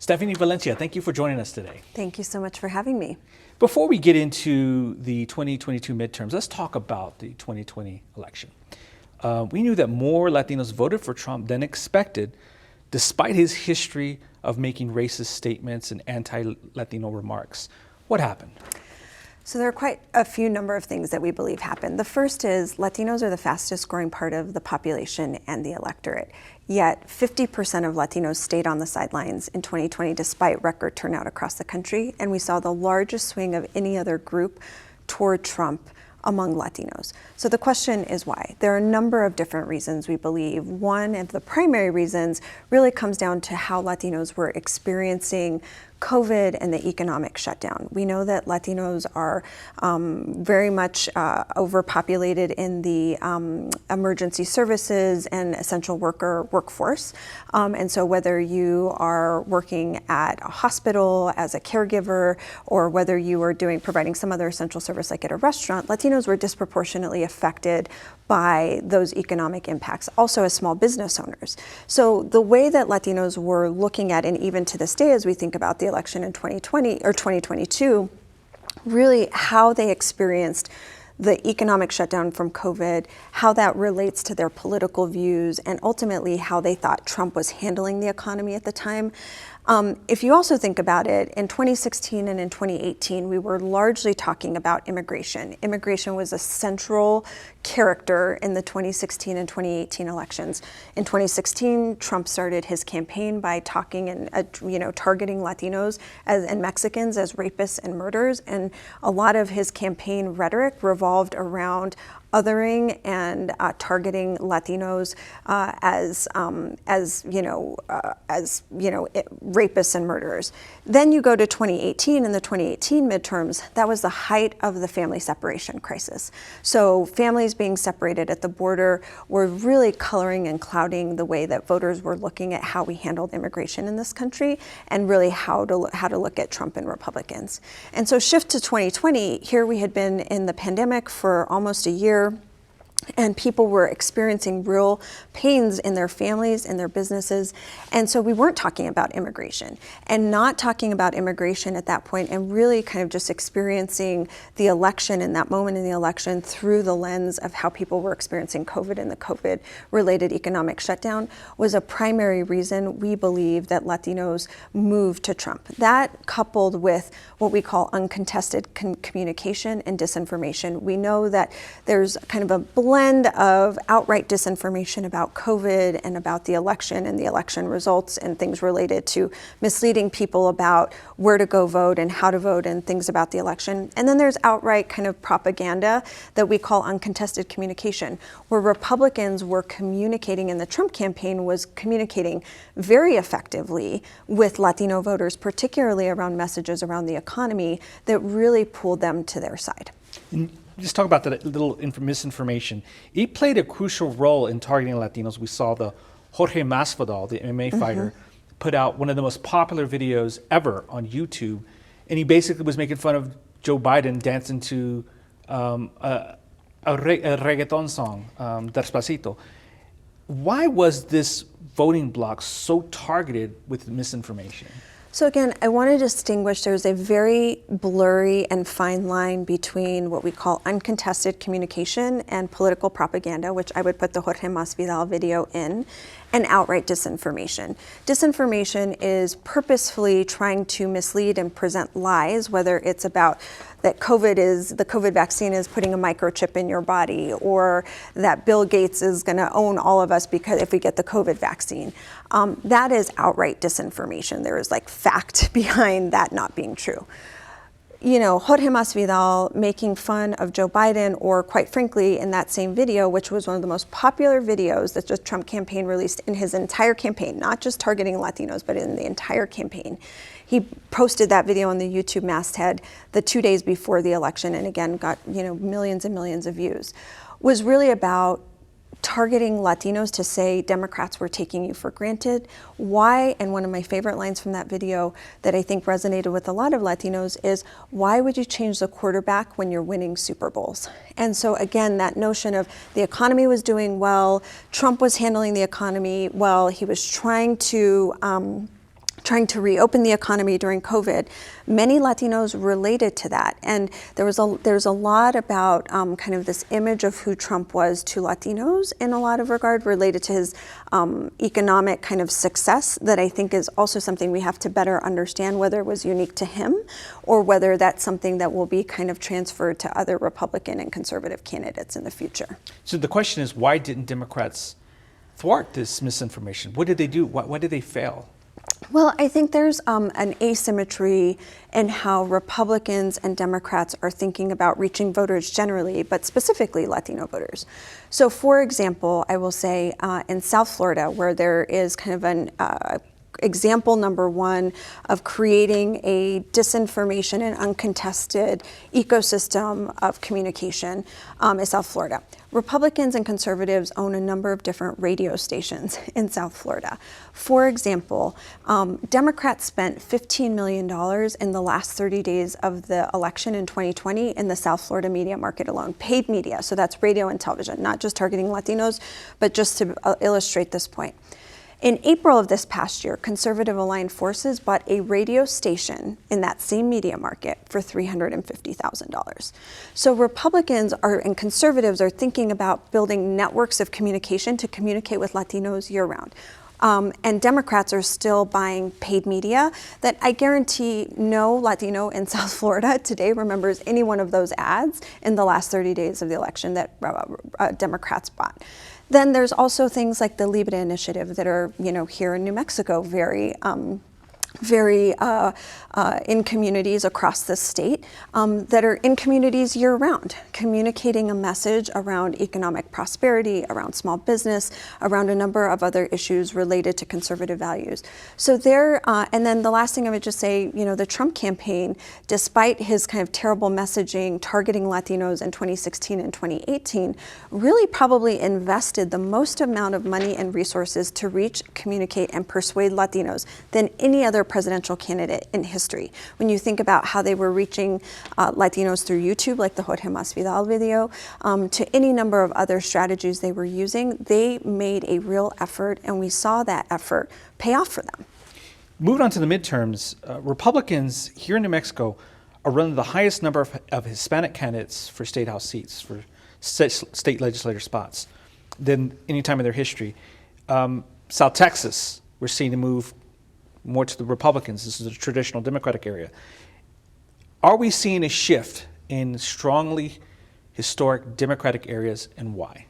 Stephanie Valencia, thank you for joining us today. Thank you so much for having me. Before we get into the 2022 midterms, let's talk about the 2020 election. We knew that more Latinos voted for Trump than expected, despite his history of making racist statements and anti-Latino remarks. What happened? So there are quite a few number of things that we believe happened. The first is Latinos are the fastest growing part of the population and the electorate. Yet 50% of Latinos stayed on the sidelines in 2020 despite record turnout across the country. And we saw the largest swing of any other group toward Trump among Latinos. So the question is why? There are a number of different reasons we believe. One of the primary reasons really comes down to how Latinos were experiencing COVID and the economic shutdown. We know that Latinos are very much overpopulated in the emergency services and essential workforce. And so whether you are working at a hospital as a caregiver or whether you are providing some other essential service like at a restaurant, Latinos were disproportionately affected by those economic impacts, also as small business owners. So the way that Latinos were looking at, and even to this day as we think about the election in 2020 or 2022, really how they experienced the economic shutdown from COVID, how that relates to their political views, and ultimately how they thought Trump was handling the economy at the time. If you also think about it, in 2016 and in 2018, we were largely talking about immigration. Immigration was a central character in the 2016 and 2018 elections. In 2016, Trump started his campaign by talking and targeting Latinos and Mexicans as rapists and murderers, and a lot of his campaign rhetoric revolved around othering and targeting Latinos as rapists and murderers. Then you go to 2018 and the 2018 midterms. That was the height of the family separation crisis. So families being separated at the border were really coloring and clouding the way that voters were looking at how we handled immigration in this country, and really how to look at Trump and Republicans. And so shift to 2020. Here we had been in the pandemic for almost a year, and people were experiencing real pains in their families, in their businesses. And so we weren't talking about immigration, and not talking about immigration at that point, and really kind of just experiencing the election in that moment in the election through the lens of how people were experiencing COVID and the COVID related economic shutdown was a primary reason we believe that Latinos moved to Trump. That, coupled with what we call uncontested communication and disinformation. We know that there's kind of a blend of outright disinformation about COVID and about the election and the election results and things related to misleading people about where to go vote and how to vote and things about the election. And then there's outright kind of propaganda that we call uncontested communication, where Republicans were communicating, and the Trump campaign was communicating very effectively with Latino voters, particularly around messages around the economy that really pulled them to their side. Just talk about that little misinformation. It played a crucial role in targeting Latinos. We saw the Jorge Masvidal, the MMA fighter, put out one of the most popular videos ever on YouTube, and he basically was making fun of Joe Biden dancing to a reggaeton song, Despacito. Why was this voting bloc so targeted with misinformation? So again, I want to distinguish, there's a very blurry and fine line between what we call uncontested communication and political propaganda, which I would put the Jorge Masvidal video in, and outright disinformation. Disinformation is purposefully trying to mislead and present lies, whether it's about that the COVID vaccine is putting a microchip in your body, or that Bill Gates is going to own all of us because if we get the COVID vaccine. That is outright disinformation. There is fact behind that not being true. Jorge Masvidal making fun of Joe Biden, or quite frankly, in that same video, which was one of the most popular videos that the Trump campaign released in his entire campaign, not just targeting Latinos, but in the entire campaign. He posted that video on the YouTube masthead the 2 days before the election, and again, got millions and millions of views, was really about targeting Latinos to say Democrats were taking you for granted. Why, and one of my favorite lines from that video that I think resonated with a lot of Latinos is, why would you change the quarterback when you're winning Super Bowls? And so again, that notion of the economy was doing well, Trump was handling the economy well, he was trying to trying to reopen the economy during COVID, many Latinos related to that. And there's a lot about kind of this image of who Trump was to Latinos in a lot of regard related to his economic kind of success that I think is also something we have to better understand, whether it was unique to him or whether that's something that will be kind of transferred to other Republican and conservative candidates in the future. So the question is, why didn't Democrats thwart this misinformation? What did they do? Why did they fail? Well, I think there's an asymmetry in how Republicans and Democrats are thinking about reaching voters generally, but specifically Latino voters. So, for example, I will say in South Florida, where there is kind of an example number one of creating a disinformation and uncontested ecosystem of communication is South Florida. Republicans and conservatives own a number of different radio stations in South Florida. For example, Democrats spent $15 million in the last 30 days of the election in 2020 in the South Florida media market alone, paid media. So that's radio and television, not just targeting Latinos, but just to illustrate this point. In April of this past year, conservative aligned forces bought a radio station in that same media market for $350,000. So Republicans and conservatives are thinking about building networks of communication to communicate with Latinos year round. And Democrats are still buying paid media that I guarantee no Latino in South Florida today remembers any one of those ads in the last 30 days of the election that Democrats bought. Then there's also things like the Libre Initiative that are, here in New Mexico, very in communities across the state that are in communities year round, communicating a message around economic prosperity, around small business, around a number of other issues related to conservative values. So and then the last thing I would just say, the Trump campaign, despite his kind of terrible messaging targeting Latinos in 2016 and 2018, really probably invested the most amount of money and resources to reach, communicate, and persuade Latinos than any other presidential candidate in history. When you think about how they were reaching Latinos through YouTube, like the Jorge Masvidal video, to any number of other strategies they were using, they made a real effort, and we saw that effort pay off for them. Moving on to the midterms, Republicans here in New Mexico are running the highest number of Hispanic candidates for state house seats, for state legislator spots, than any time in their history. South Texas, we're seeing a move more to the Republicans. This is a traditional Democratic area. Are we seeing a shift in strongly historic Democratic areas, and why?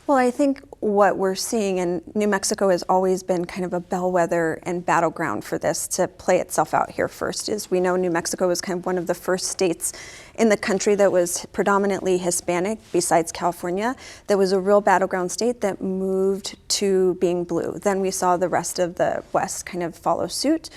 Well, I think what we're seeing, and New Mexico has always been kind of a bellwether and battleground for this to play itself out here first, is we know New Mexico was kind of one of the first states in the country that was predominantly Hispanic, besides California, that was a real battleground state that moved to being blue. Then we saw the rest of the West kind of follow suit.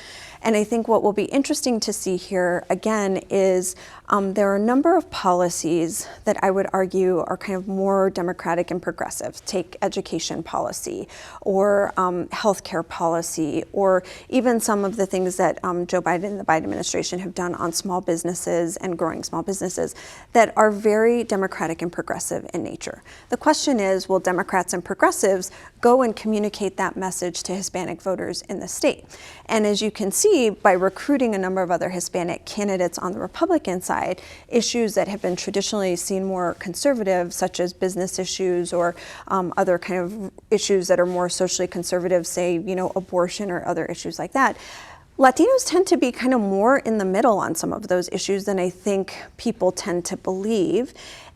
And I think what will be interesting to see here, again, is there are a number of policies that I would argue are kind of more democratic and progressive. Take education policy or healthcare policy, or even some of the things that Joe Biden and the Biden administration have done on small businesses and growing small businesses that are very democratic and progressive in nature. The question is, will Democrats and progressives go and communicate that message to Hispanic voters in the state? And as you can see, by recruiting a number of other Hispanic candidates on the Republican side, issues that have been traditionally seen more conservative, such as business issues or other kind of issues that are more socially conservative, say, abortion or other issues like that, Latinos tend to be kind of more in the middle on some of those issues than I think people tend to believe.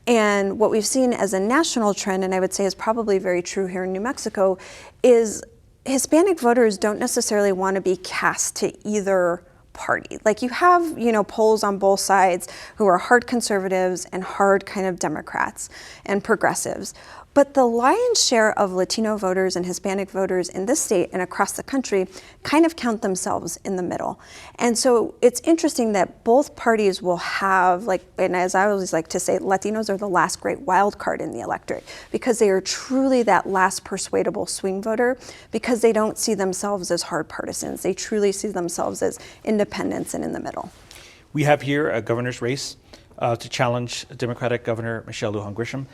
And what we've seen as a national trend, and I would say is probably very true here in New Mexico, is Hispanic voters don't necessarily want to be cast to either party. Like you have, polls on both sides who are hard conservatives and hard kind of Democrats and progressives. But the lion's share of Latino voters and Hispanic voters in this state and across the country kind of count themselves in the middle. And so it's interesting that both parties will have, and as I always like to say, Latinos are the last great wild card in the electorate because they are truly that last persuadable swing voter because they don't see themselves as hard partisans. They truly see themselves as independents and in the middle. We have here a governor's race to challenge Democratic Governor Michelle Lujan Grisham.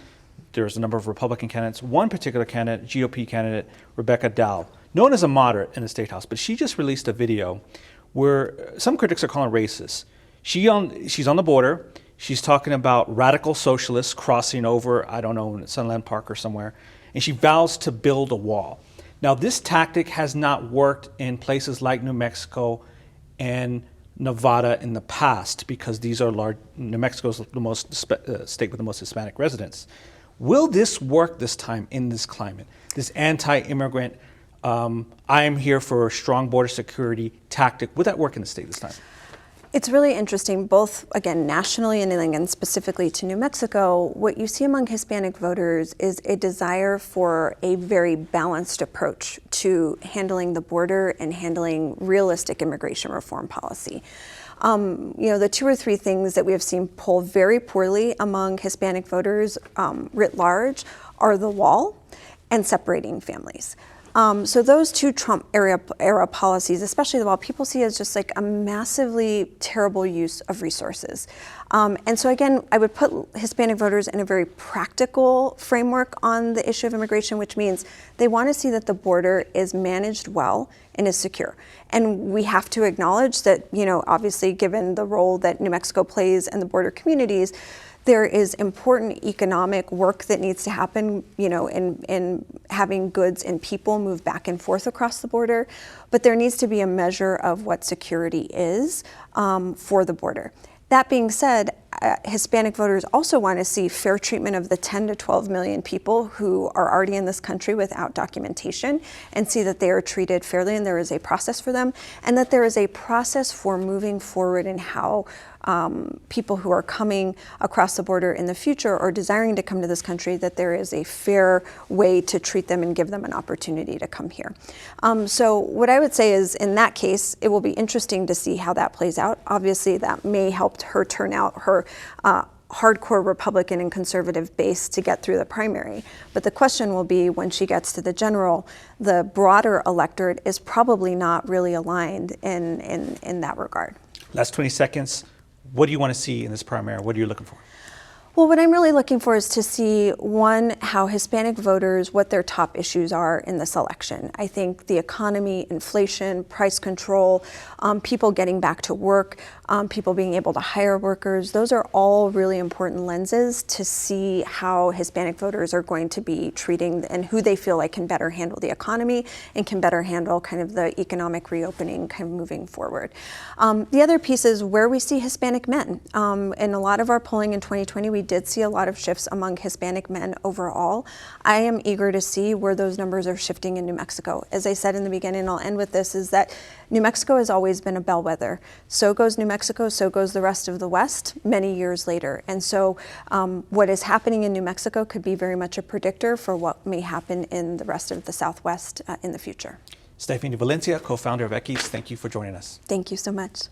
There's a number of Republican candidates. One particular candidate, GOP candidate, Rebecca Dow, known as a moderate in the State House, but she just released a video where some critics are calling racist. She's on the border. She's talking about radical socialists crossing over, I don't know, in Sunland Park or somewhere, and she vows to build a wall. Now, this tactic has not worked in places like New Mexico and Nevada in the past because these are large. New Mexico's the most state with the most Hispanic residents. Will this work this time in this climate? This anti-immigrant, I am here for strong border security tactic. Would that work in the state this time? It's really interesting, both, again, nationally and specifically to New Mexico. What you see among Hispanic voters is a desire for a very balanced approach to handling the border and handling realistic immigration reform policy. The two or three things that we have seen poll very poorly among Hispanic voters writ large are the wall and separating families. So those two Trump era policies, especially the wall, people see as just like a massively terrible use of resources. And so again, I would put Hispanic voters in a very practical framework on the issue of immigration, which means they want to see that the border is managed well and is secure. And we have to acknowledge that, obviously given the role that New Mexico plays in the border communities, there is important economic work that needs to happen, in having goods and people move back and forth across the border. But there needs to be a measure of what security is for the border. That being said, Hispanic voters also want to see fair treatment of the 10 to 12 million people who are already in this country without documentation, and see that they are treated fairly and there is a process for them, and that there is a process for moving forward in how people who are coming across the border in the future or desiring to come to this country, that there is a fair way to treat them and give them an opportunity to come here. So what I would say is, in that case, it will be interesting to see how that plays out. Obviously, that may help her turn out her hardcore Republican and conservative base to get through the primary. But the question will be, when she gets to the general, the broader electorate is probably not really aligned in that regard. Last 20 seconds. What do you want to see in this primary? What are you looking for? Well, what I'm really looking for is to see, one, how Hispanic voters, what their top issues are in this election. I think the economy, inflation, price control, people getting back to work, people being able to hire workers, those are all really important lenses to see how Hispanic voters are going to be treating and who they feel like can better handle the economy and can better handle kind of the economic reopening kind of moving forward. The other piece is where we see Hispanic men. In a lot of our polling in 2020, we did see a lot of shifts among Hispanic men overall. I am eager to see where those numbers are shifting in New Mexico. As I said in the beginning, I'll end with this, is that New Mexico has always been a bellwether. So goes New Mexico, so goes the rest of the West many years later. And so what is happening in New Mexico could be very much a predictor for what may happen in the rest of the Southwest in the future. Stephanie Valencia, co-founder of Equis, thank you for joining us. Thank you so much.